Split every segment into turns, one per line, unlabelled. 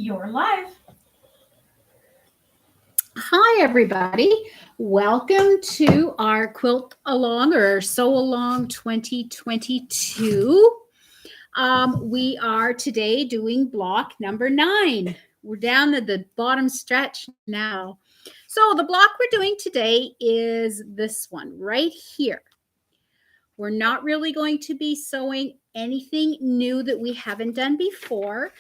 You're live.
Hi, everybody. Welcome to our Quilt Along or Sew Along 2022. We are today doing block number 9. We're down at the bottom stretch now. So the block we're doing today is this one right here. We're not really going to be sewing anything new that we haven't done before,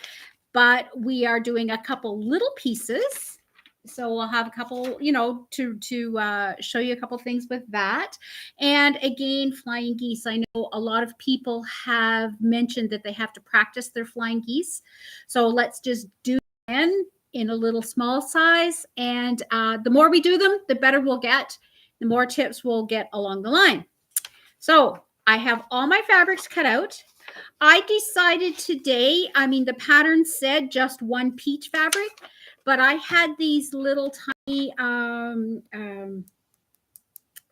but we are doing a couple little pieces. So we'll have a couple, to show you a couple things with that. And again, flying geese. I know a lot of people have mentioned that they have to practice their flying geese. So let's just do them in a little small size. And the more we do them, the better we'll get. The more tips we'll get along the line. So I have all my fabrics cut out. I decided today, the pattern said just one peach fabric, but I had these little tiny,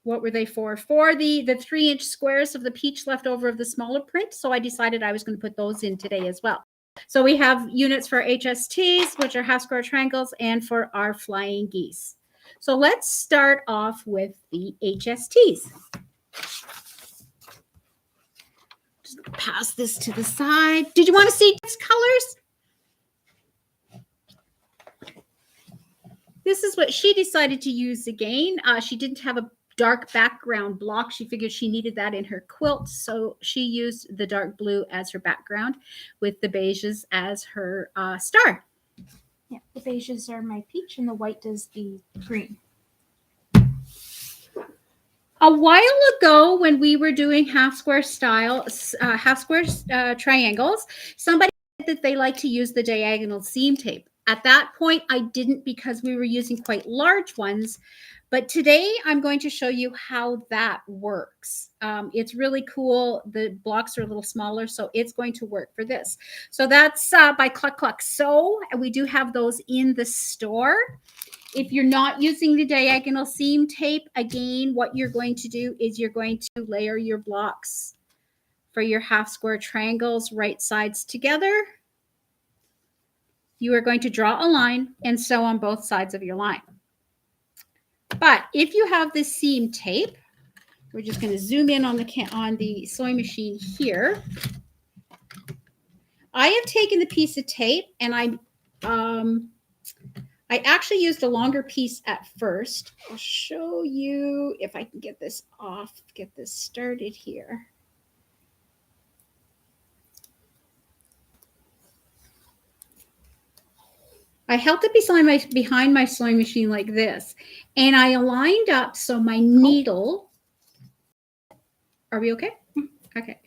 what were they for? For the 3-inch squares of the peach left over of the smaller print. So I decided I was going to put those in today as well. So we have units for HSTs, which are half square triangles, and for our flying geese. So let's start off with the HSTs. Pass this to the side. Did you want to see these colors? This is what she decided to use again. She didn't have a dark background block. She figured she needed that in her quilt, so she used the dark blue as her background with the beiges as her star.
Yeah, the beiges are my peach and the white is the green.
A while ago, when we were doing half square triangles, somebody said that they like to use the diagonal seam tape. At that point, I didn't because we were using quite large ones. But today, I'm going to show you how that works. It's really cool. The blocks are a little smaller, so it's going to work for this. So that's by Cluck Cluck Sew, and we do have those in the store. If you're not using the diagonal seam tape, again, what you're going to do is you're going to layer your blocks for your half square triangles, right sides together. You are going to draw a line and sew on both sides of your line. But if you have the seam tape, we're just going to zoom in on the sewing machine here. I have taken the piece of tape and I actually used a longer piece at first. I'll show you if I can get this off, get this started here. I held it behind my sewing machine like this, and I aligned up so my needle, are we okay? Okay.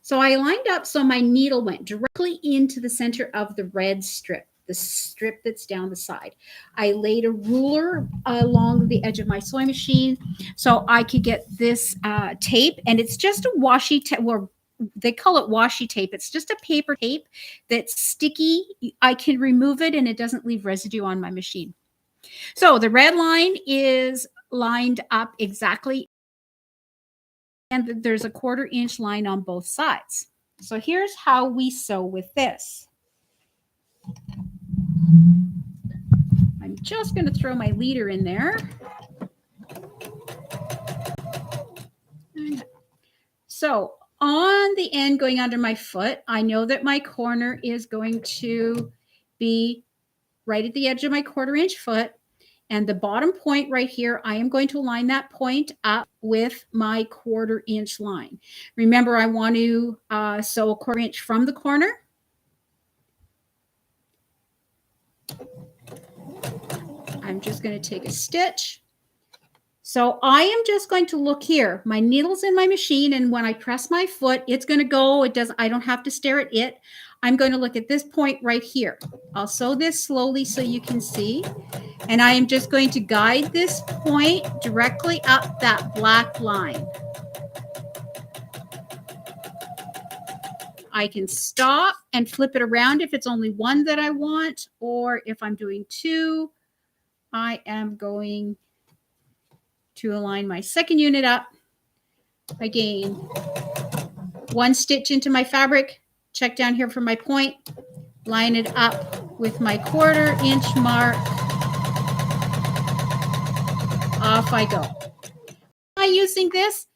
So I aligned up so my needle went directly into the center of the red strip, the strip that's down the side. I laid a ruler along the edge of my sewing machine so I could get this tape, and it's just a washi tape, or they call it washi tape. It's just a paper tape that's sticky. I can remove it and it doesn't leave residue on my machine. So the red line is lined up exactly, and there's a 1/4 inch line on both sides. So here's how we sew with this. I'm just going to throw my leader in there. So on the end going under my foot, I know that my corner is going to be right at the edge of my 1/4 inch foot. And the bottom point right here, I am going to line that point up with my 1/4 inch line. Remember, I want to sew a 1/4 inch from the corner. I'm just going to take a stitch. So I am just going to look here. My needle's in my machine, and when I press my foot, it's going to go. I don't have to stare at it. I'm going to look at this point right here. I'll sew this slowly so you can see. And I am just going to guide this point directly up that black line. I can stop and flip it around if it's only one that I want, or if I'm doing two, I am going to align my second unit up. Again, one stitch into my fabric, check down here for my point, line it up with my 1/4 inch mark. Off I go. Am I using this?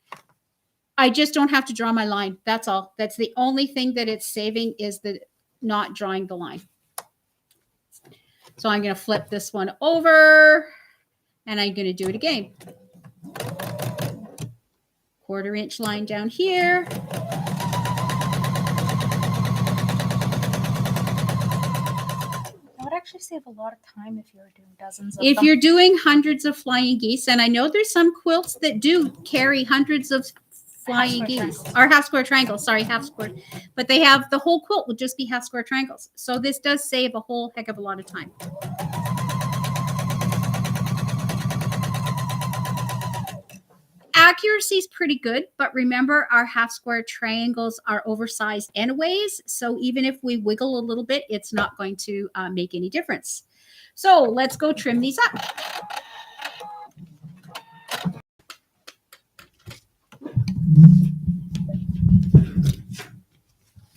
I just don't have to draw my line. That's all. That's the only thing that it's saving is the not drawing the line. So I'm going to flip this one over and I'm going to do it again. 1/4 inch line down here.
That would actually save a lot of time if you were doing dozens of
If
them.
you're doing hundreds of flying geese, and I know there's some quilts that do carry hundreds of flying geese or half square triangles, sorry, half square, but they have the whole quilt would just be half square triangles. So this does save a whole heck of a lot of time. Accuracy is pretty good, but remember our half square triangles are oversized anyways. So even if we wiggle a little bit, it's not going to make any difference. So let's go trim these up.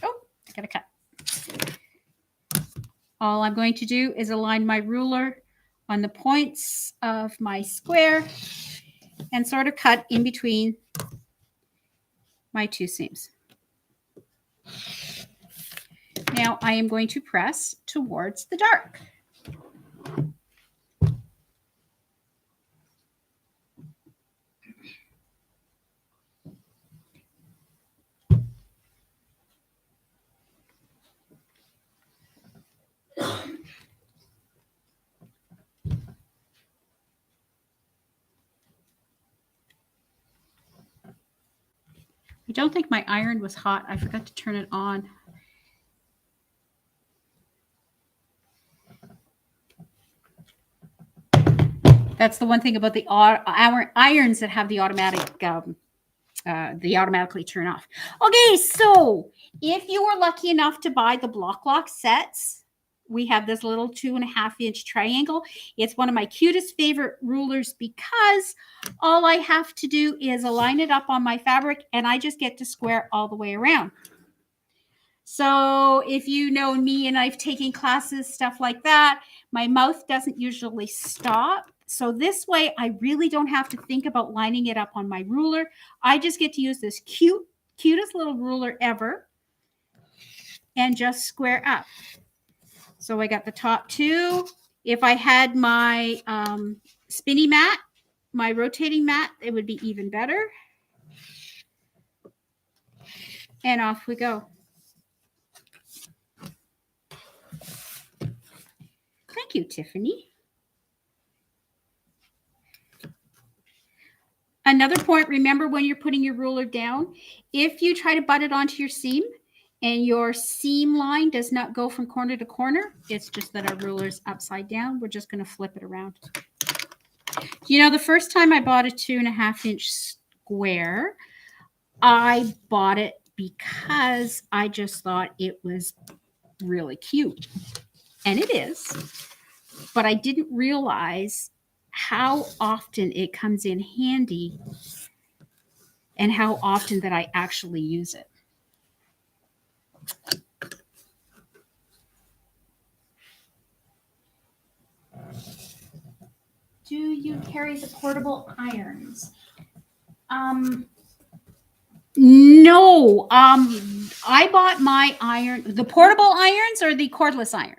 Oh, I gotta cut. All I'm going to do is align my ruler on the points of my square and sort of cut in between my 2 seams. Now I am going to press towards the dark. I don't think my iron was hot. I forgot to turn it on. That's the one thing about the irons that have the automatic, they automatically turn off. Okay, so if you were lucky enough to buy the block lock sets, we have this little 2.5 inch triangle. It's one of my cutest favorite rulers because all I have to do is align it up on my fabric and I just get to square all the way around. So if you know me and I've taken classes, stuff like that, my mouth doesn't usually stop. So this way, I really don't have to think about lining it up on my ruler. I just get to use this cutest little ruler ever and just square up. So I got the top 2. If I had my spinny mat, my rotating mat, it would be even better. And off we go. Thank you, Tiffany. Another point, remember when you're putting your ruler down, if you try to butt it onto your seam and your seam line does not go from corner to corner, it's just that our ruler's upside down. We're just going to flip it around. You know, the first time I bought a 2.5 inch square, I bought it because I just thought it was really cute. And it is. But I didn't realize how often it comes in handy and how often that I actually use it.
Do you carry the portable irons?
No. I bought my iron, the portable irons or the cordless iron?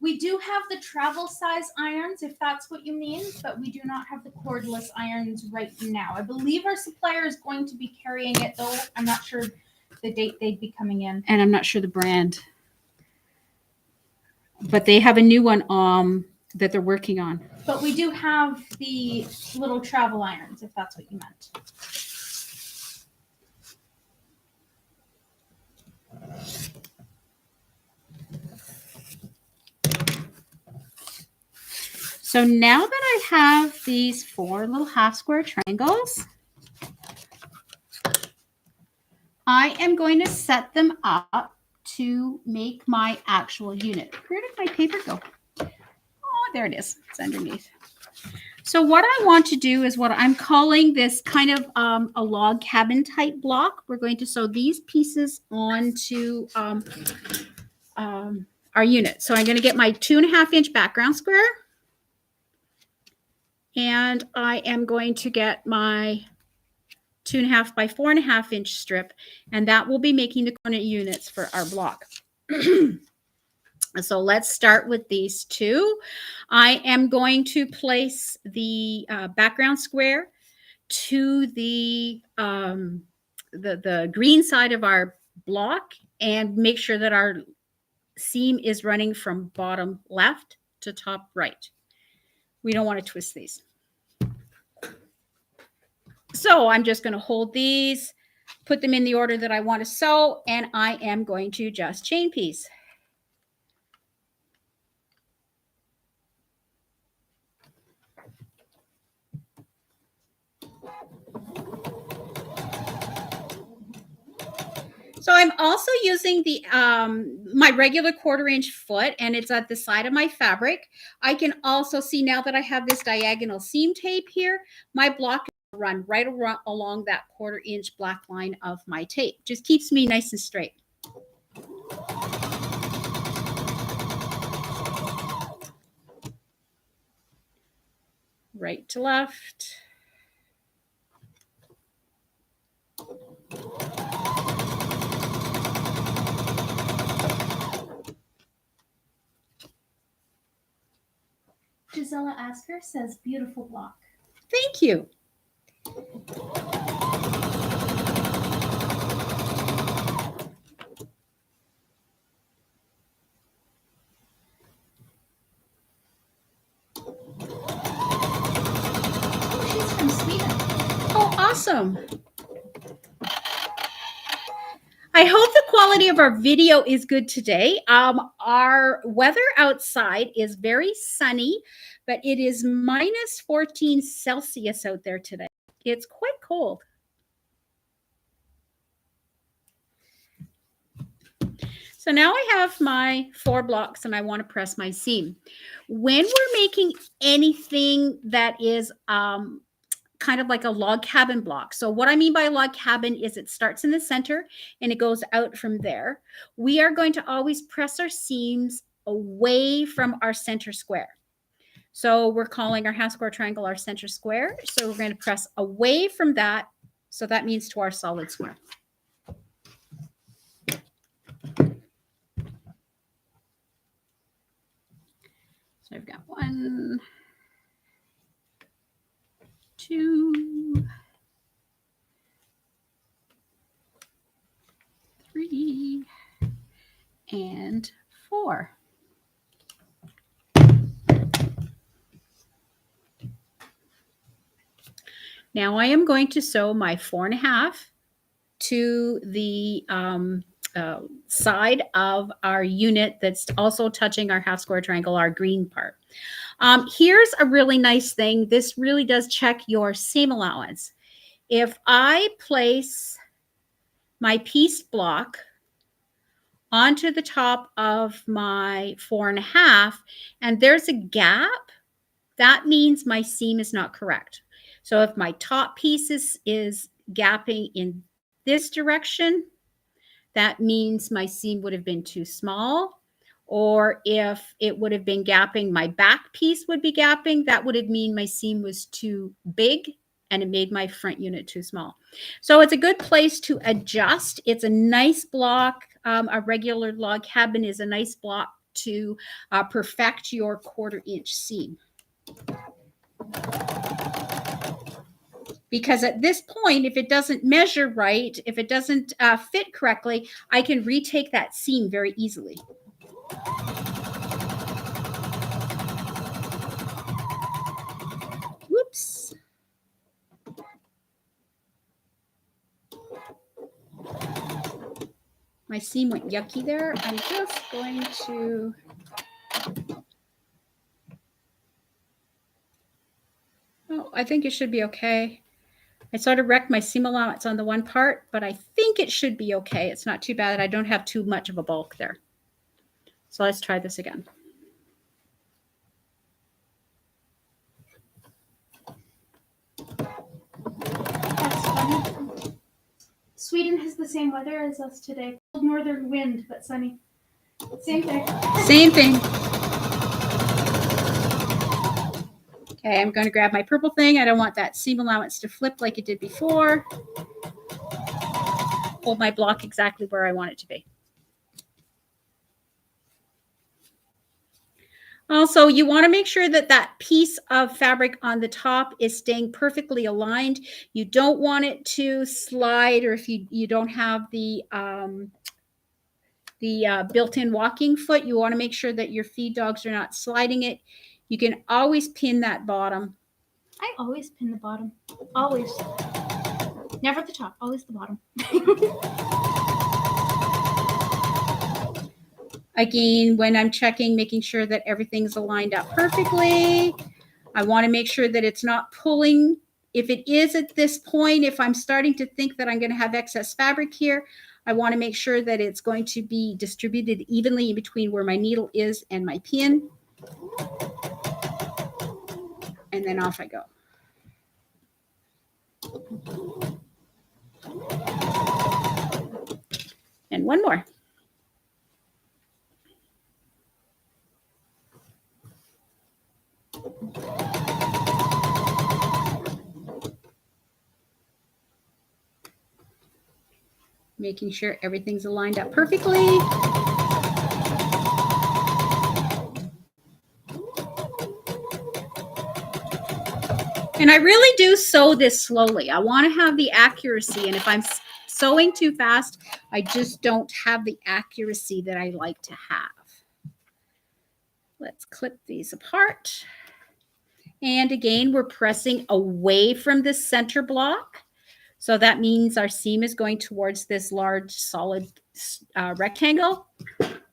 We do have the travel size irons, if that's what you mean, but we do not have the cordless irons right now. I believe our supplier is going to be carrying it, though. I'm not sure the date they'd be coming in.
And I'm not sure the brand. But they have a new one that they're working on.
But we do have the little travel irons, if that's what you meant.
So now that I have these 4 little half square triangles, I am going to set them up to make my actual unit. Where did my paper go? Oh, there it is. It's underneath. So what I want to do is what I'm calling this kind of a log cabin type block. We're going to sew these pieces onto our unit. So I'm going to get my 2.5-inch background square. And I am going to get my 2.5 by 4.5-inch strip, and that will be making the component units for our block. So let's start with these two. I am going to place the background square to the green side of our block and make sure that our seam is running from bottom left to top right. We don't want to twist these. So I'm just going to hold these, put them in the order that I want to sew, and I am going to just chain piece. So I'm also using the my regular 1/4-inch foot, and it's at the side of my fabric. I can also see now that I have this diagonal seam tape here, my block will run right along that 1/4-inch black line of my tape. Just keeps me nice and straight. Right to left.
Gisela Asker says, beautiful block.
Thank you.
Oh, she's from Sweden.
Oh, awesome. I hope the quality of our video is good today. Our weather outside is very sunny, but it is minus 14 Celsius out there today. It's quite cold. So now I have my 4 blocks and I want to press my seam. When we're making anything that is kind of like a log cabin block. So what I mean by a log cabin is it starts in the center and it goes out from there. We are going to always press our seams away from our center square. So we're calling our half square triangle our center square. So we're going to press away from that. So that means to our solid square. So I've got 1, 2, 3, and 4. Now I am going to sew my 4.5 to the side of our unit that's also touching our half square triangle, our green part. Here's a really nice thing. This really does check your seam allowance. If I place my piece block onto the top of my 4.5 and there's a gap, that means my seam is not correct. So if my top piece is gapping in this direction, that means my seam would have been too small. Or if it would have been gapping, my back piece would be gapping, that would have mean my seam was too big and it made my front unit too small. So it's a good place to adjust. It's a nice block. A regular log cabin is a nice block to perfect your 1/4-inch seam. Because at this point, if it doesn't measure right, if it doesn't fit correctly, I can retake that seam very easily. Whoops. My seam went yucky there. I'm just going to... Oh, I think it should be okay. I sort of wrecked my seam allowance on the one part, but I think it should be okay. It's not too bad. I don't have too much of a bulk there. So let's try this again.
That's funny. Sweden has the same weather as us today. Cold northern wind, but sunny. Same thing.
Same thing. Okay, I'm going to grab my purple thing. I don't want that seam allowance to flip like it did before. Hold my block exactly where I want it to be. Also, you want to make sure that that piece of fabric on the top is staying perfectly aligned. You don't want it to slide, or if you don't have the built-in walking foot, you want to make sure that your feed dogs are not sliding it. You can always pin that bottom.
I always pin the bottom. Always. Never the top, always the bottom.
Again, when I'm checking, making sure that everything's aligned up perfectly. I want to make sure that it's not pulling. If it is at this point, if I'm starting to think that I'm going to have excess fabric here, I want to make sure that it's going to be distributed evenly in between where my needle is and my pin. And then off I go. And one more. Making sure everything's aligned up perfectly. And I really do sew this slowly. I want to have the accuracy. And if I'm sewing too fast, I just don't have the accuracy that I like to have. Let's clip these apart. And again, we're pressing away from the center block. So that means our seam is going towards this large solid rectangle,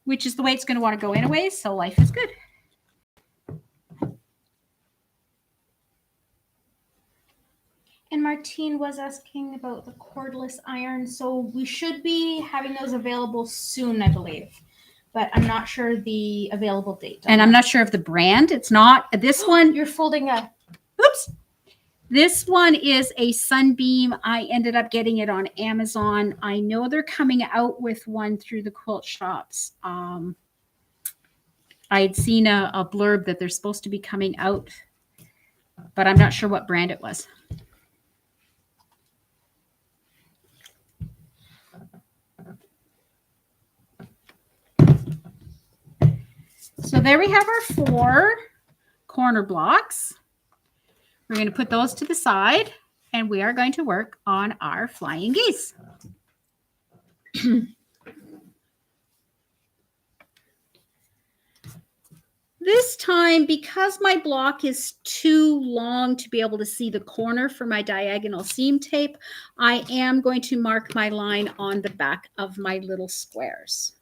which is the way it's going to want to go anyways. So life is good.
And Martine was asking about the cordless iron. So we should be having those available soon, I believe. But I'm not sure the available date.
And I'm not sure of the brand. It's not this one.
You're folding a...
Oops. This one is a Sunbeam. I ended up getting it on Amazon. I know they're coming out with one through the quilt shops. I had seen a blurb that they're supposed to be coming out, but I'm not sure what brand it was. So there we have our 4 corner blocks. We're going to put those to the side, and we are going to work on our flying geese. This time, because my block is too long to be able to see the corner for my diagonal seam tape, I am going to mark my line on the back of my little squares.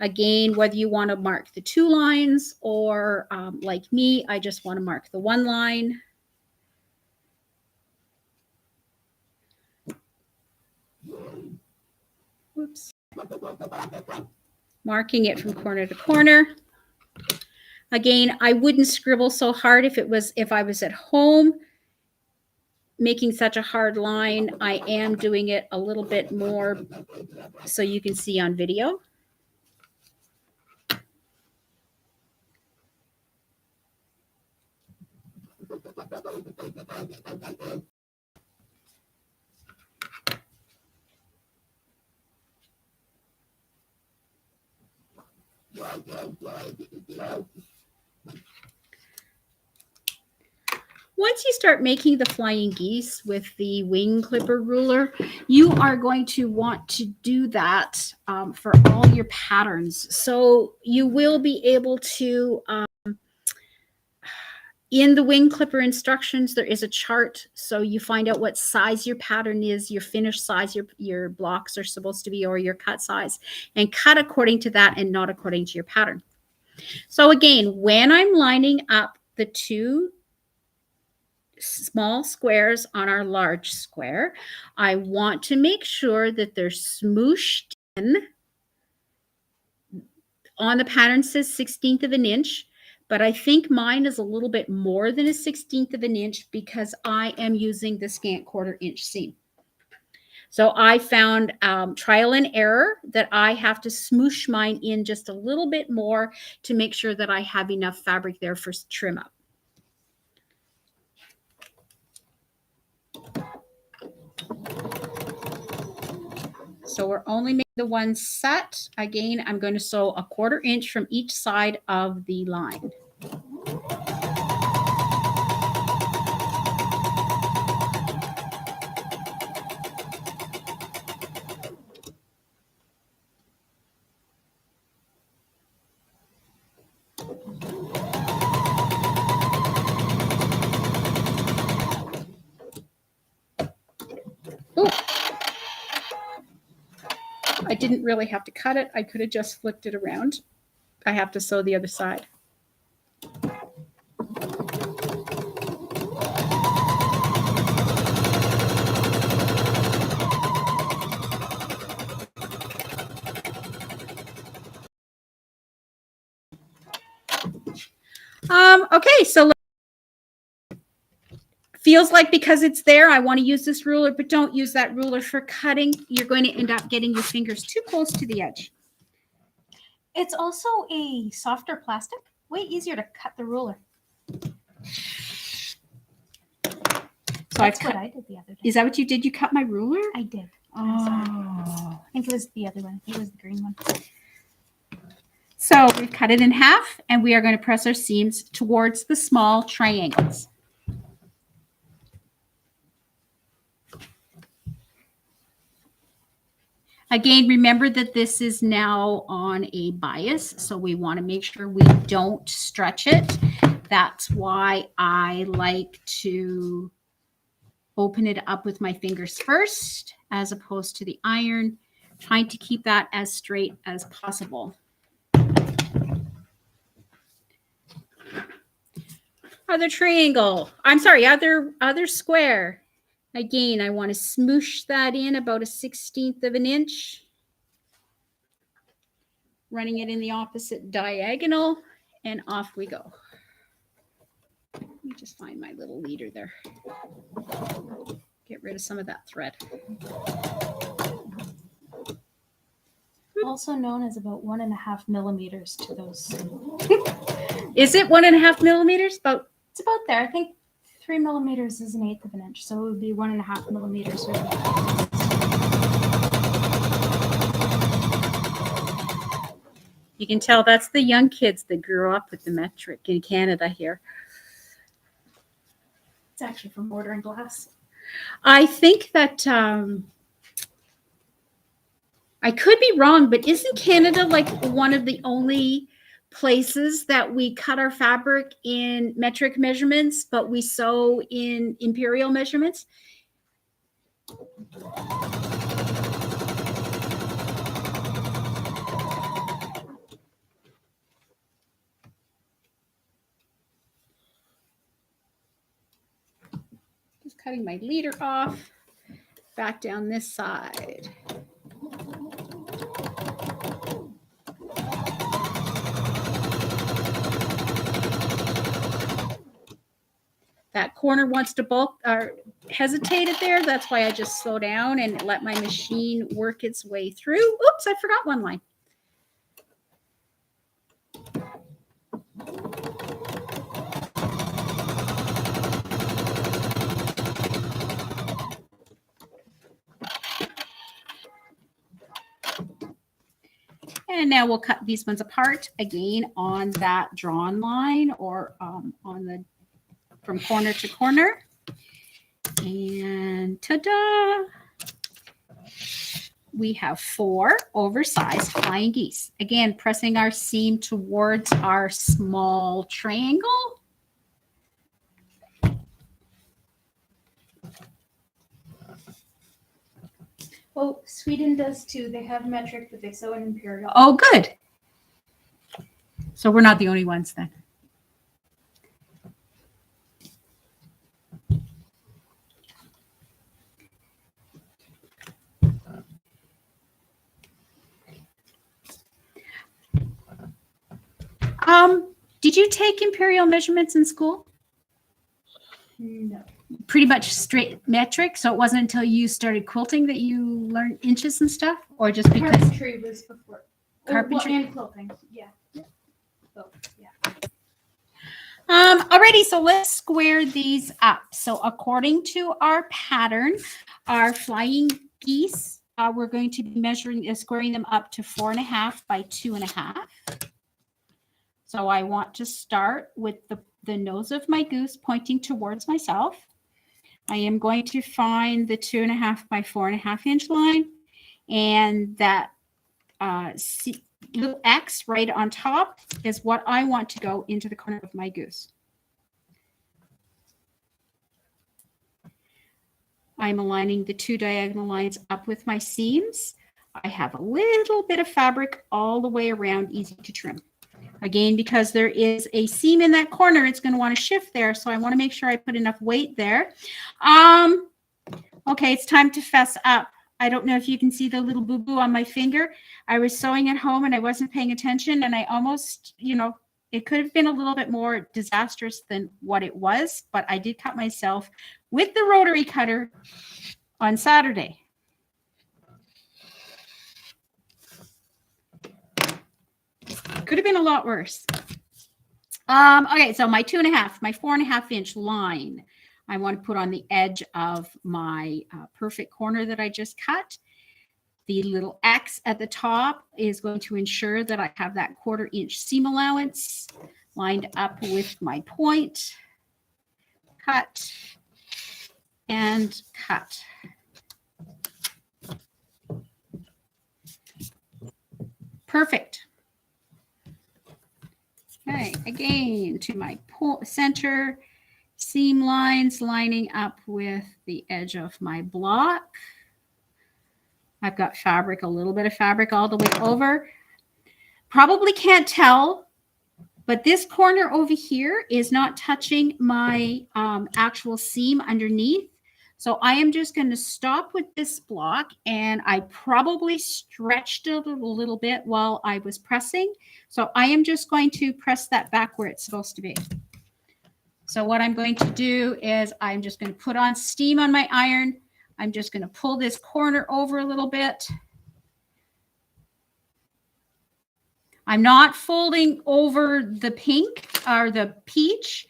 Again, whether you want to mark the 2 lines or like me, I just want to mark the 1 line. Whoops. Marking it from corner to corner. Again, I wouldn't scribble so hard if I was at home making such a hard line. I am doing it a little bit more so you can see on video. Once you start making the flying geese with the wing clipper ruler, you are going to want to do that for all your patterns. So you will be able to, in the wing clipper instructions, there is a chart. So you find out what size your pattern is, your finished size, your blocks are supposed to be, or your cut size, and cut according to that and not according to your pattern. So again, when I'm lining up the 2 small squares on our large square, I want to make sure that they're smooshed in. On the pattern says 1/16 of an inch, but I think mine is a little bit more than a 1/16 of an inch because I am using the scant 1/4 inch seam. So I found trial and error that I have to smoosh mine in just a little bit more to make sure that I have enough fabric there for trim up. So we're only making the one set. Again, I'm going to sew a 1/4 inch from each side of the line. Ooh. I didn't really have to cut it. I could have just flipped it around. I have to sew the other side. Okay, so feels like because it's there, I want to use this ruler, but don't use that ruler for cutting. You're going to end up getting your fingers too close to the edge.
It's also a softer plastic, way easier to cut the ruler.
So
That's what I did the other day.
Is that what you did? You cut my ruler?
I did.
Oh.
I think it was the other one. I think it was the green one.
So we've cut it in half, and we are going to press our seams towards the small triangles. Again, remember that this is now on a bias, so we want to make sure we don't stretch it. That's why I like to open it up with my fingers first, as opposed to the iron, trying to keep that as straight as possible. Other triangle, I'm sorry, other square. Again, I want to smoosh that in about a 1/16 of an inch. Running it in the opposite diagonal, and off we go. Let me just find my little leader there. Get rid of some of that thread.
Also known as about 1.5 millimeters to those.
Is it 1.5 millimeters?
It's about there. I think 3 millimeters is 1/8 of an inch, so it would be 1.5 millimeters.
You can tell that's the young kids that grew up with the metric in Canada here.
It's actually from mortar and glass.
I think that I could be wrong, but isn't Canada like one of the only places that we cut our fabric in metric measurements, but we sew in imperial measurements? Just cutting my leader off, back down this side. That corner wants to bulk or hesitated there. That's why I just slow down and let my machine work its way through. Oops, I forgot one line. And now we'll cut these ones apart again on that drawn line or on the from corner to corner. And ta-da! We have 4 oversized flying geese. Again, pressing our seam towards our small triangle.
Oh, Sweden does too. They have metric, but they sew in imperial.
Oh, good. So we're not the only ones then. Did you take imperial measurements in school?
No.
pretty much straight metric? So it wasn't until you started quilting that you learned inches and stuff? Or just because?
Carpentry was before.
Carpentry?
And quilting, yeah. Both, yeah.
Alrighty, so let's square these up. So according to our pattern, our flying geese, we're going to be measuring, squaring them up to 4.5 by 2.5. So I want to start with the nose of my goose pointing towards myself. I am going to find the 2.5 by 4.5 inch line, and that little X right on top is what I want to go into the corner of my goose. I'm aligning the 2 diagonal lines up with my seams. I have a little bit of fabric all the way around, easy to trim. Again, because there is a seam in that corner, it's going to want to shift there. So I want to make sure I put enough weight there. Okay, it's time to fess up. I don't know if you can see the little boo-boo on my finger. I was sewing at home and I wasn't paying attention, and I almost, it could have been a little bit more disastrous than what it was, but I did cut myself with the rotary cutter on Saturday. Could have been a lot worse. Okay, so my 4.5 inch line, I want to put on the edge of my perfect corner that I just cut. The little X at the top is going to ensure that I have that 1/4 inch seam allowance lined up with my point. Cut and cut. Perfect. Okay, again to my center seam lines lining up with the edge of my block. I've got fabric, a little bit of fabric all the way over. Probably can't tell, but this corner over here is not touching my actual seam underneath. So I am just going to stop with this block, and I probably stretched it a little bit while I was pressing. So I am just going to press that back where it's supposed to be. So what I'm going to do is I'm just going to put on steam on my iron. I'm just going to pull this corner over a little bit. I'm not folding over the pink or the peach,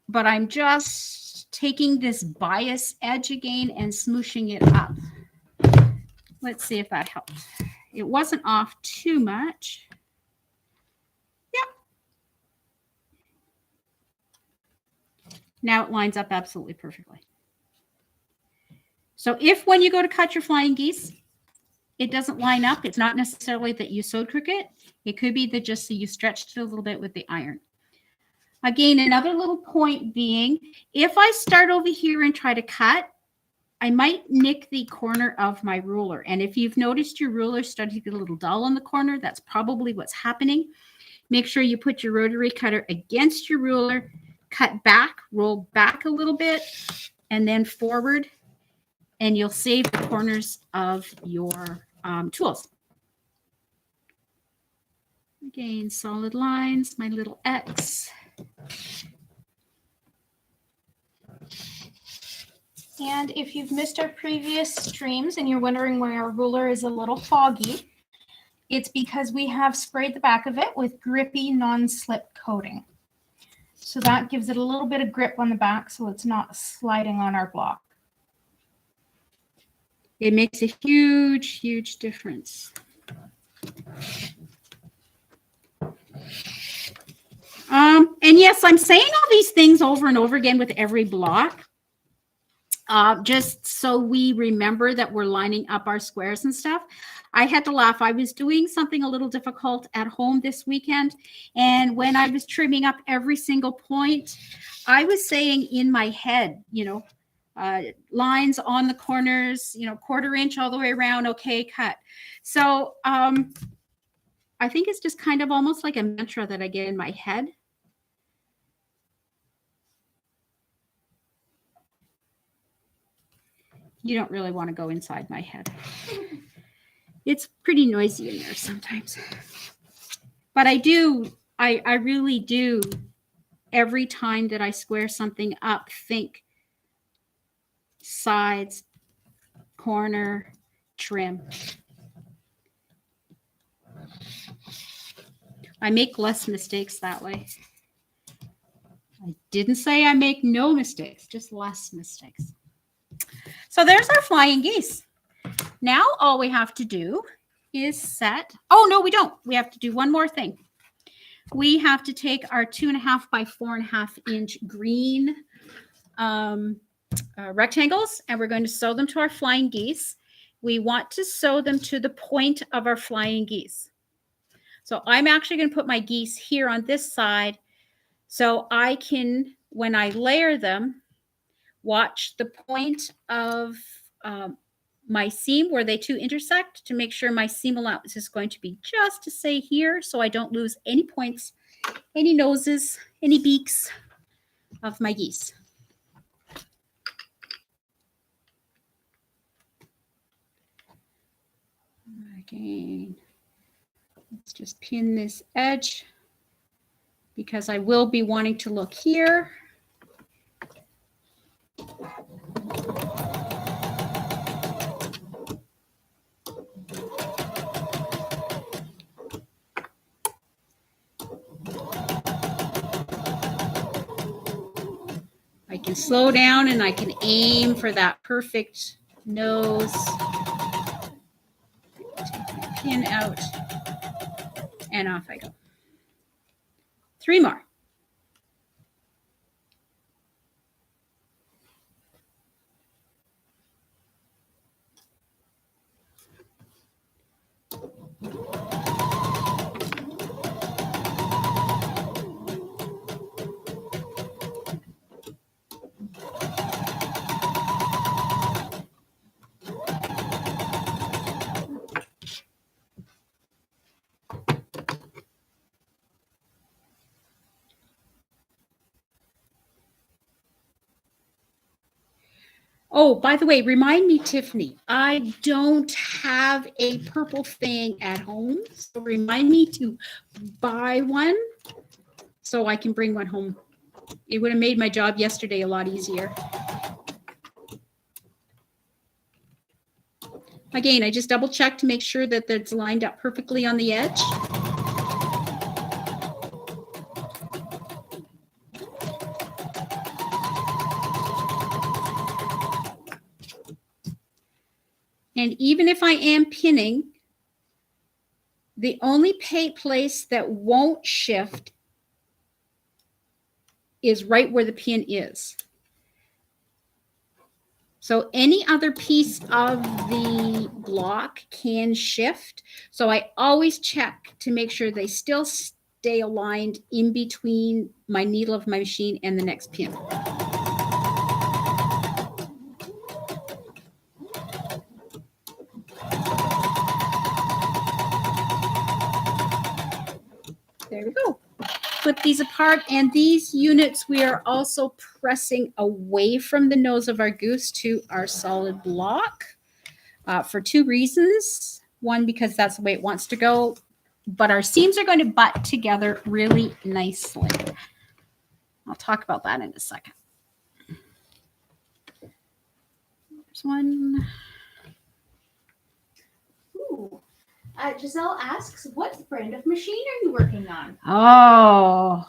but I'm just taking this bias edge again and smooshing it up. Let's see if that helps. It wasn't off too much. Yep. Now it lines up absolutely perfectly. So if when you go to cut your flying geese, it doesn't line up, it's not necessarily that you sewed crooked. It could be that just so you stretched it a little bit with the iron. Again, another little point being, if I start over here and try to cut, I might nick the corner of my ruler. And if you've noticed your ruler starting to get a little dull on the corner, that's probably what's happening. Make sure you put your rotary cutter against your ruler, cut back, roll back a little bit, and then forward, and you'll save the corners of your tools. Again, solid lines, my little X.
And if you've missed our previous streams and you're wondering why our ruler is a little foggy, it's because we have sprayed the back of it with grippy non-slip coating. So that gives it a little bit of grip on the back so it's not sliding on our block.
It makes a huge, huge difference. And yes, I'm saying all these things over and over again with every block, just so we remember that we're lining up our squares and stuff. I had to laugh. I was doing something a little difficult at home this weekend, and when I was trimming up every single point, I was saying in my head, lines on the corners, 1/4 inch all the way around. Okay, cut. So I think it's just kind of almost like a mantra that I get in my head. You don't really want to go inside my head. It's pretty noisy in there sometimes. But I really do every time that I square something up, think sides, corner, trim. I make less mistakes that way. I didn't say I make no mistakes, just less mistakes. So there's our flying geese. Now all we have to do is set. Oh, no, we don't. We have to do one more thing. We have to take our 2.5 by 4.5 inch green rectangles, and we're going to sew them to our flying geese. We want to sew them to the point of our flying geese. So I'm actually going to put my geese here on this side so I can, when I layer them, watch the point of my seam where they two intersect to make sure my seam allowance is going to be just to say here so I don't lose any points, any noses, any beaks of my geese. Again, let's just pin this edge because I will be wanting to look here. I can slow down and I can aim for that perfect nose. Take my pin out and off I go. 3 more. Oh, by the way, remind me, Tiffany, I don't have a purple thing at home. So remind me to buy one so I can bring one home. It would have made my job yesterday a lot easier. Again, I just double check to make sure that it's lined up perfectly on the edge. And even if I am pinning, the only place that won't shift is right where the pin is. So any other piece of the block can shift. So I always check to make sure they still stay aligned in between my needle of my machine and the next pin. There we go. Flip these apart, and these units we are also pressing away from the nose of our goose to our solid block for 2 reasons. One, because that's the way it wants to go, but our seams are going to butt together really nicely. I'll talk about that in a second. There's one.
Ooh. Giselle asks, what brand of machine are you working on?
Oh,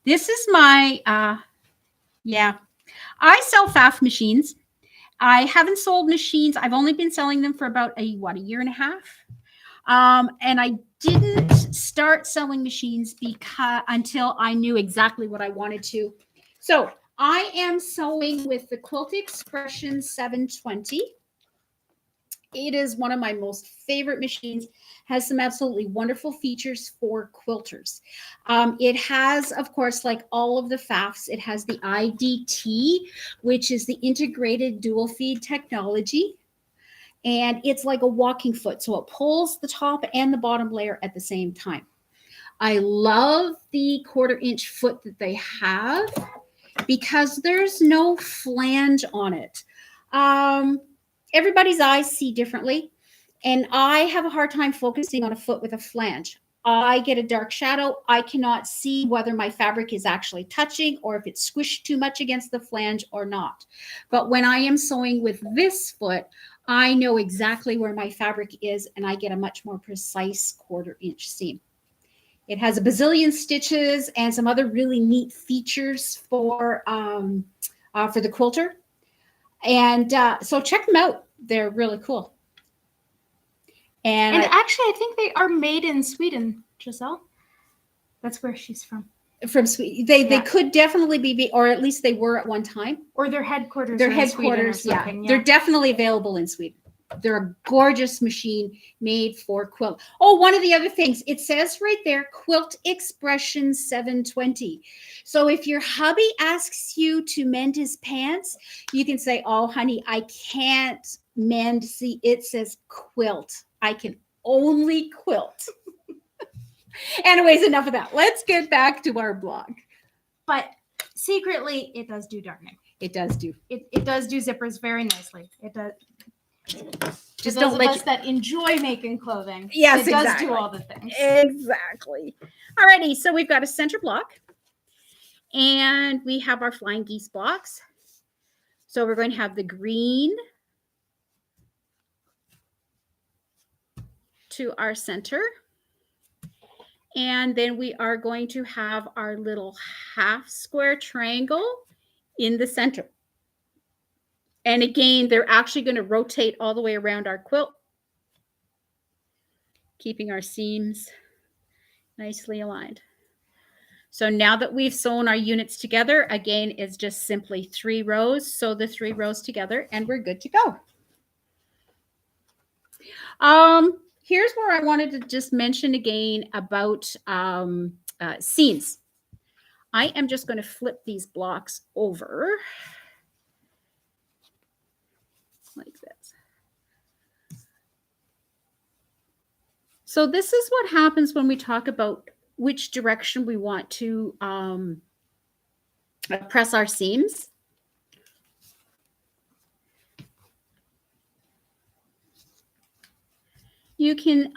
this is my, I sell FAF machines. I haven't sold machines. I've only been selling them for about a year and a half. And I didn't start selling machines until I knew exactly what I wanted to. So I am sewing with the Quilt Expression 720. It is one of my most favorite machines, has some absolutely wonderful features for quilters. It has, of course, like all of the FAFs, it has the IDT, which is the integrated dual feed technology. And it's like a walking foot. So it pulls the top and the bottom layer at the same time. I love the 1/4 inch foot that they have because there's no flange on it. Everybody's eyes see differently, and I have a hard time focusing on a foot with a flange. I get a dark shadow. I cannot see whether my fabric is actually touching or if it's squished too much against the flange or not. But when I am sewing with this foot, I know exactly where my fabric is and I get a much more precise 1/4 inch seam. It has a bazillion stitches and some other really neat features for the quilter. And so check them out. They're really cool.
And actually, I think they are made in Sweden, Giselle. That's where she's from.
From Sweden. They could definitely be, or at least they were at one time.
Or their headquarters.
Their headquarters, yeah. They're definitely available in Sweden. They're a gorgeous machine made for quilt. Oh, one of the other things, it says right there, Quilt Expression 720. So if your hubby asks you to mend his pants, you can say, oh, honey, I can't mend. See, it says quilt. I can only quilt. Anyways, enough of that. Let's get back to our blog.
But secretly, it does do darning.
It does do.
It does do zippers very nicely. It does.
Just
those of us that enjoy making clothing.
Yes,
it does do all the things.
Exactly. Alrighty, so we've got a center block. And we have our flying geese blocks. So we're going to have the green to our center. And then we are going to have our little half square triangle in the center. And again, they're actually going to rotate all the way around our quilt, keeping our seams nicely aligned. So now that we've sewn our units together, again, it's just simply 3 rows. Sew the 3 rows together and we're good to go. Here's where I wanted to just mention again about seams. I am just going to flip these blocks over like this. So this is what happens when we talk about which direction we want to press our seams. You can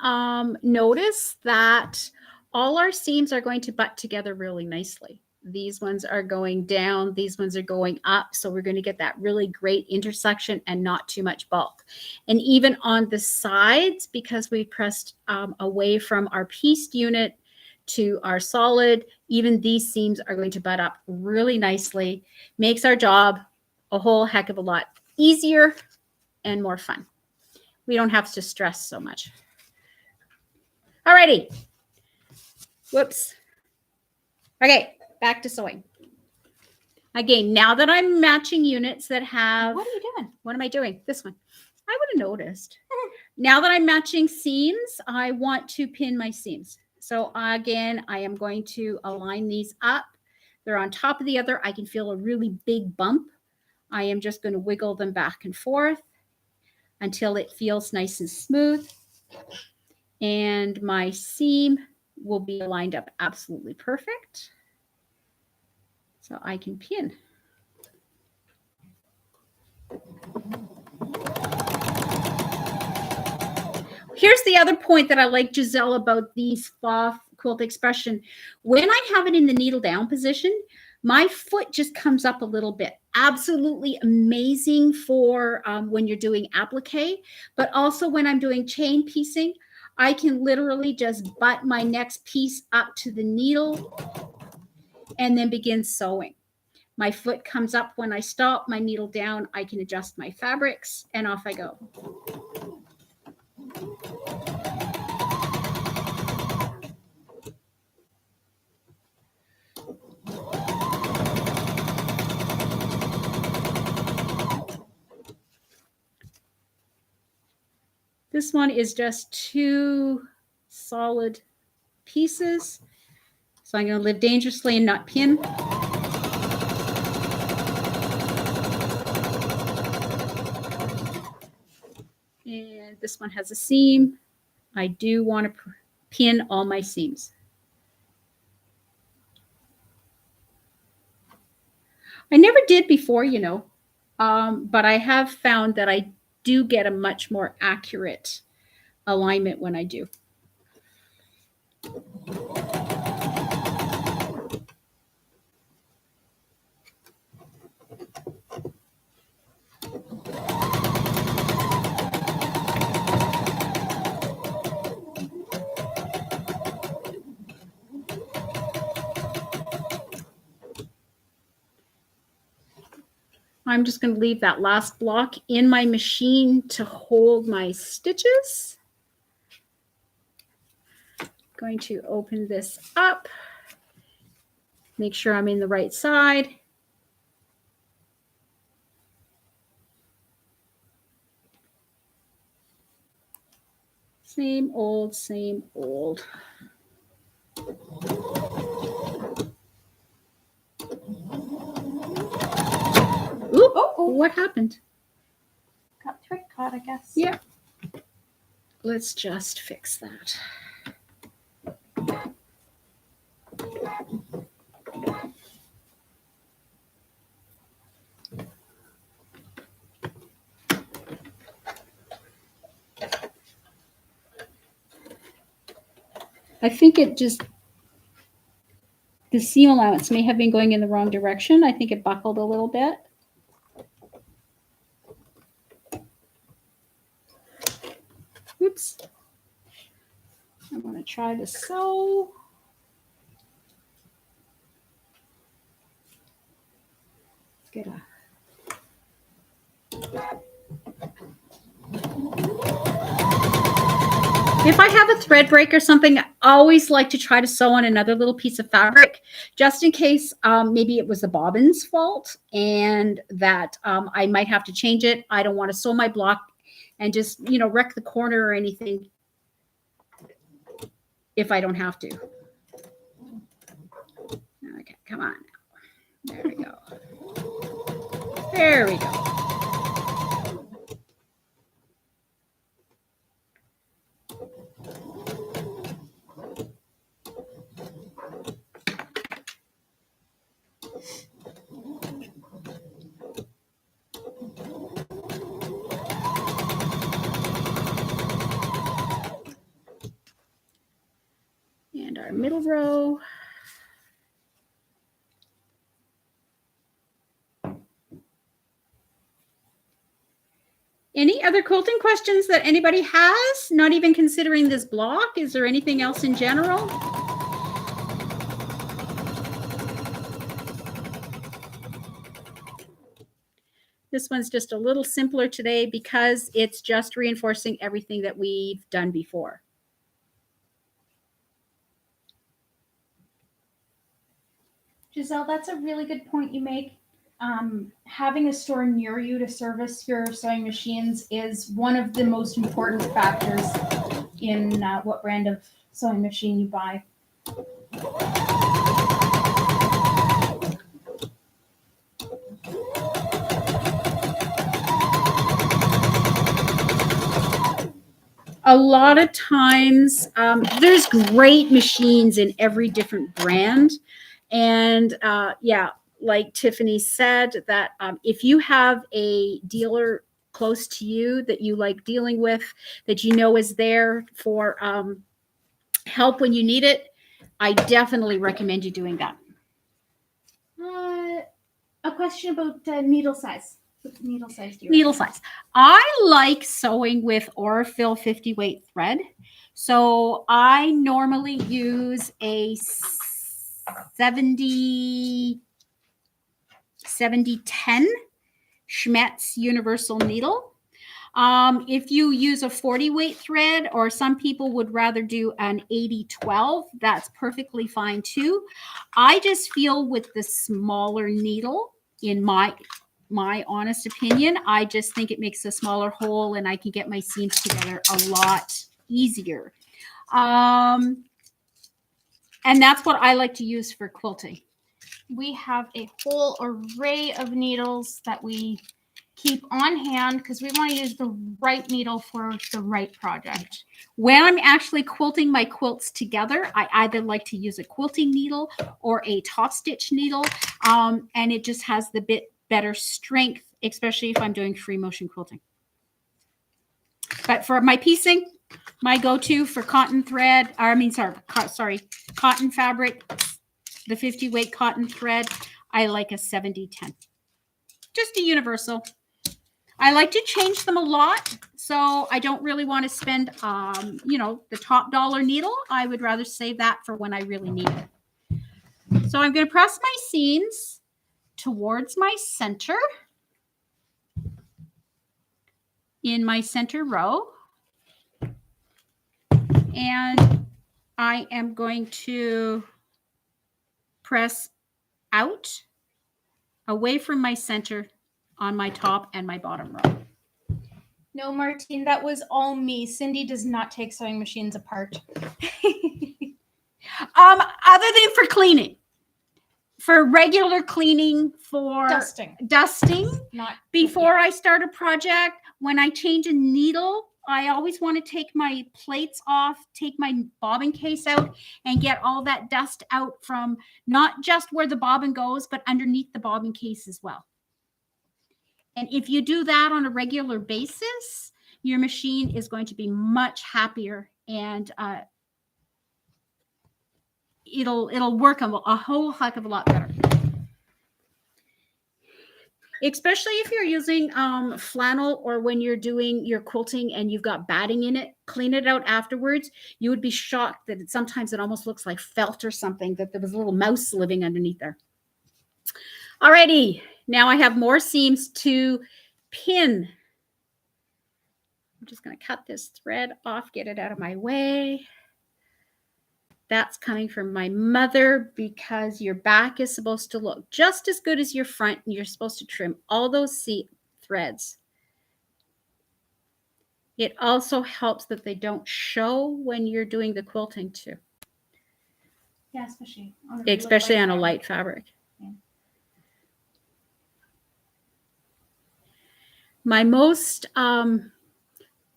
notice that all our seams are going to butt together really nicely. These ones are going down, these ones are going up. So we're going to get that really great intersection and not too much bulk. And even on the sides, because we pressed away from our pieced unit to our solid, even these seams are going to butt up really nicely. Makes our job a whole heck of a lot easier and more fun. We don't have to stress so much. Alrighty. Whoops. Okay, back to sewing. Again, now that I'm matching units that have...
What are you doing?
What am I doing? This one. I would have noticed. Now that I'm matching seams, I want to pin my seams. So again, I am going to align these up. They're on top of the other. I can feel a really big bump. I am just going to wiggle them back and forth until it feels nice and smooth. And my seam will be lined up absolutely perfect. So I can pin. Here's the other point that I like, Giselle, about these Fa Quilt Expression. When I have it in the needle down position, my foot just comes up a little bit. Absolutely amazing for when you're doing applique, but also when I'm doing chain piecing, I can literally just butt my next piece up to the needle and then begin sewing. My foot comes up when I stop, my needle down, I can adjust my fabrics, and off I go. This one is just 2 solid pieces. So I'm going to live dangerously and not pin. And this one has a seam. I do want to pin all my seams. I never did before, you know, but I have found that I do get a much more accurate alignment when I do. I'm just going to leave that last block in my machine to hold my stitches. Going to open this up. Make sure I'm in the right side. Same old, same old. Ooh,
Oh.
what happened?
Got thread caught, I guess.
Yeah. Let's just fix that. I think it just, the seam allowance may have been going in the wrong direction. I think it buckled a little bit. Oops. I want to try to sew. Let's get a. If I have a thread break or something, I always like to try to sew on another little piece of fabric, just in case maybe it was the bobbin's fault and that I might have to change it. I don't want to sew my block and just, wreck the corner or anything if I don't have to. Okay, come on now. There we go. There we go. And our middle row. Any other quilting questions that anybody has? Not even considering this block? Is there anything else in general? This one's just a little simpler today because it's just reinforcing everything that we've done before.
Giselle, that's a really good point you make. Having a store near you to service your sewing machines is one of the most important factors in what brand of sewing machine you buy.
A lot of times, there's great machines in every different brand. And yeah, like Tiffany said, that if you have a dealer close to you that you like dealing with, that is there for help when you need it, I definitely recommend you doing that.
A question about needle size. What needle size do you
Needle size. I like sewing with Aurifil 50 weight thread. So I normally use a 70-10 Schmetz universal needle. If you use a 40 weight thread, or some people would rather do an 80-12, that's perfectly fine too. I just feel with the smaller needle, in my honest opinion, I just think it makes a smaller hole and I can get my seams together a lot easier. And that's what I like to use for quilting.
We have a whole array of needles that we keep on hand because we want to use the right needle for the right project.
When I'm actually quilting my quilts together, I either like to use a quilting needle or a top stitch needle, and it just has the bit better strength, especially if I'm doing free motion quilting. But for my piecing, my go-to for cotton thread, cotton fabric, the 50 weight cotton thread, I like a 70-10. Just a universal. I like to change them a lot, so I don't really want to spend, the top dollar needle. I would rather save that for when I really need it. So I'm going to press my seams towards my center. in my center row. And I am going to press out away from my center on my top and my bottom row.
No, Martine, that was all me. Cindy does not take sewing machines apart.
Other than for cleaning. For regular cleaning, for
Dusting.
Not before I start a project, when I change a needle, I always want to take my plates off, take my bobbin case out, and get all that dust out from not just where the bobbin goes, but underneath the bobbin case as well. And if you do that on a regular basis, your machine is going to be much happier, and it'll work a whole heck of a lot better. Especially if you're using flannel, or when you're doing your quilting and you've got batting in it, clean it out afterwards. You would be shocked that sometimes it almost looks like felt or something, that there was a little mouse living underneath there. Alrighty, now I have more seams to pin. I'm just going to cut this thread off, get it out of my way. That's coming from my mother, because your back is supposed to look just as good as your front, and you're supposed to trim all those threads. It also helps that they don't show when you're doing the quilting too.
Yeah,
especially on a light fabric.
Yeah.
My most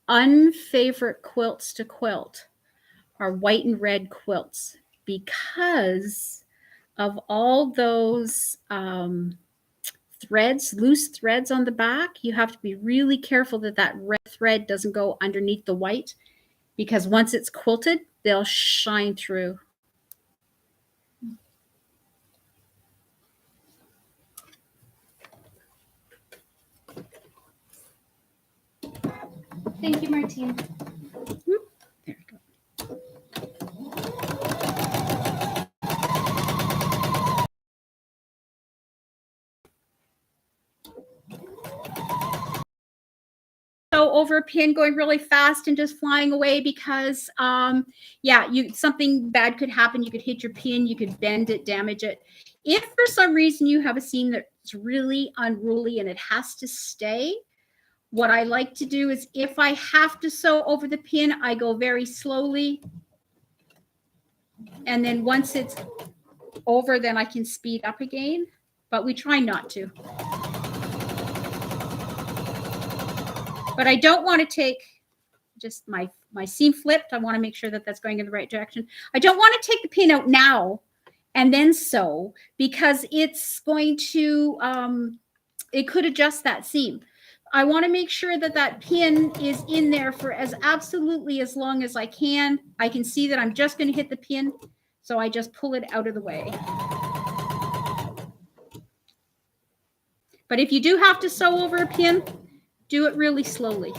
unfavorite quilts to quilt are white and red quilts, because of all those threads, loose threads on the back. You have to be really careful that that red thread doesn't go underneath the white, because once it's quilted, they'll shine through.
Thank you, Martine.
There we go. So over a pin going really fast and just flying away, because something bad could happen. You could hit your pin, you could bend it, damage it. If for some reason you have a seam that's really unruly and it has to stay, what I like to do is, if I have to sew over the pin, I go very slowly. And then once it's over, then I can speed up again. But we try not to. But I don't want to take just my seam flipped. I want to make sure that that's going in the right direction. I don't want to take the pin out now and then sew, because it's going to, it could adjust that seam. I want to make sure that that pin is in there for absolutely as long as I can. I can see that I'm just going to hit the pin, so I just pull it out of the way. But if you do have to sew over a pin, do it really slowly.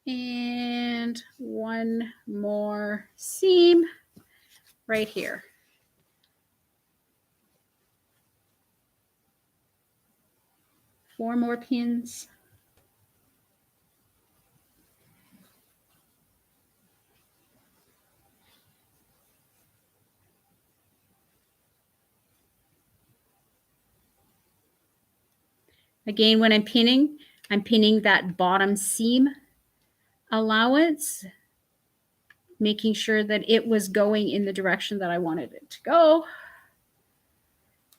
And one more seam right here. Four more pins. Again, when I'm pinning that bottom seam allowance, making sure that it was going in the direction that I wanted it to go.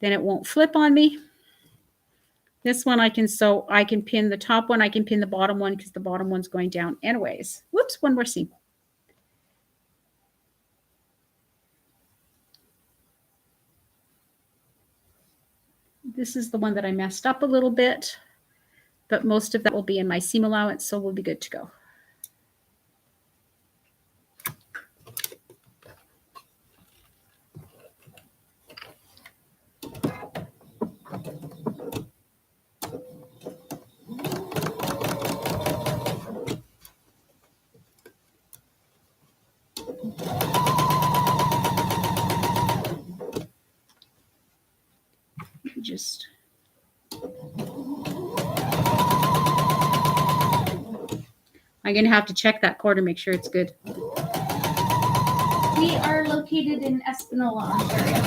Then it won't flip on me. This one I can sew, I can pin the top one, I can pin the bottom one, because the bottom one's going down anyways. Whoops, one more seam. This is the one that I messed up a little bit, but most of that will be in my seam allowance, so we'll be good to go. I'm going to have to check that corner, make sure it's good.
We are located in Espanola, Ontario.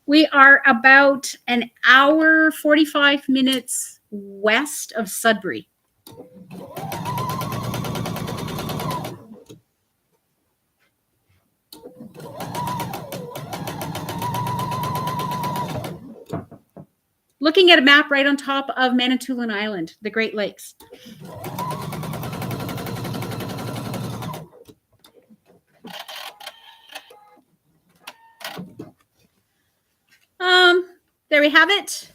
We are about an hour, 45 minutes west of Sudbury. Looking at a map right on top of Manitoulin Island, the Great Lakes. There we have it.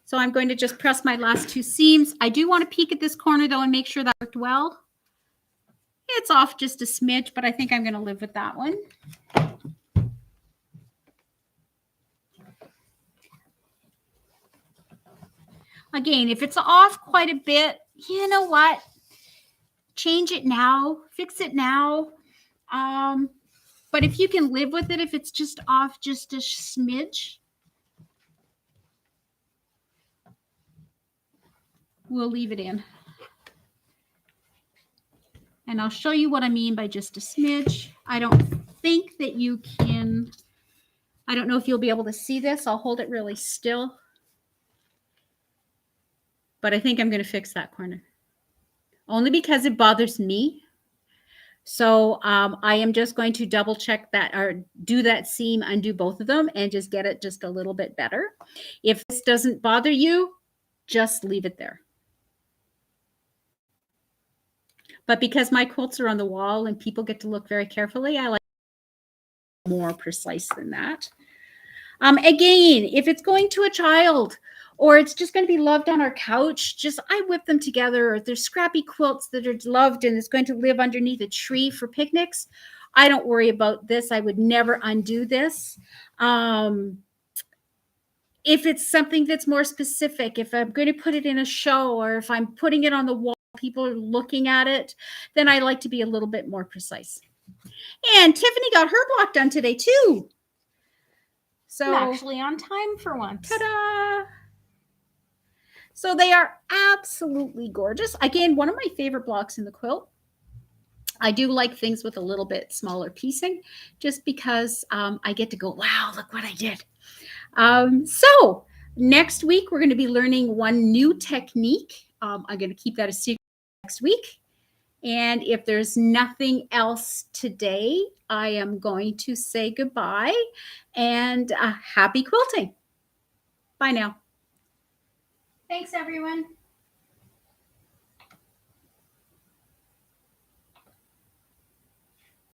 So I'm going to just press my last two seams. I do want to peek at this corner though and make sure that worked well. It's off just a smidge, but I think I'm going to live with that one. Again, if it's off quite a bit, you know what? Change it now, fix it now. But if you can live with it, if it's just off just a smidge, we'll leave it in. And I'll show you what I mean by just a smidge. I don't think that you can, I don't know if you'll be able to see this. I'll hold it really still. But I think I'm going to fix that corner. Only because it bothers me. So I am just going to double check that or do that seam, undo both of them and just get it just a little bit better. If this doesn't bother you, just leave it there. But because my quilts are on the wall and people get to look very carefully, I like more precise than that. Again, if it's going to a child or it's just going to be loved on our couch, just I whip them together. Or there's scrappy quilts that are loved and it's going to live underneath a tree for picnics. I don't worry about this. I would never undo this. If it's something that's more specific, if I'm going to put it in a show or if I'm putting it on the wall, people are looking at it, then I like to be a little bit more precise. And Tiffany got her block done today too. So
I'm actually on time for once.
Ta-da! So they are absolutely gorgeous. Again, one of my favorite blocks in the quilt. I do like things with a little bit smaller piecing just because I get to go, wow, look what I did. So next week, we're going to be learning one new technique. I'm going to keep that a secret next week. And if there's nothing else today, I am going to say goodbye and happy quilting. Bye now.
Thanks, everyone.